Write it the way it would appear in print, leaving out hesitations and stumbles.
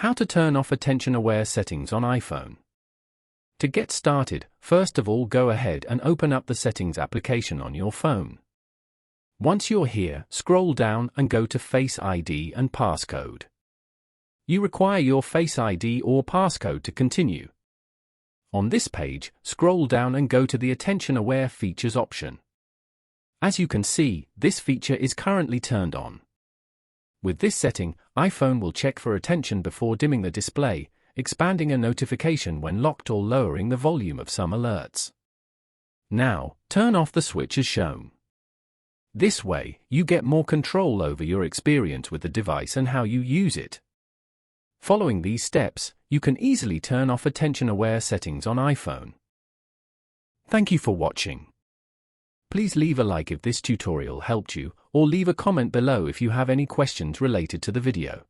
How to turn off attention-aware settings on iPhone. To get started, first of all go ahead and open up the Settings application on your phone. Once you're here, scroll down and go to Face ID and Passcode. You require your Face ID or passcode to continue. On this page, scroll down and go to the Attention-Aware Features option. As you can see, this feature is currently turned on. With this setting, iPhone will check for attention before dimming the display, expanding a notification when locked or lowering the volume of some alerts. Now, turn off the switch as shown. This way, you get more control over your experience with the device and how you use it. Following these steps, you can easily turn off attention-aware settings on iPhone. Thank you for watching. Please leave a like if this tutorial helped you, or leave a comment below if you have any questions related to the video.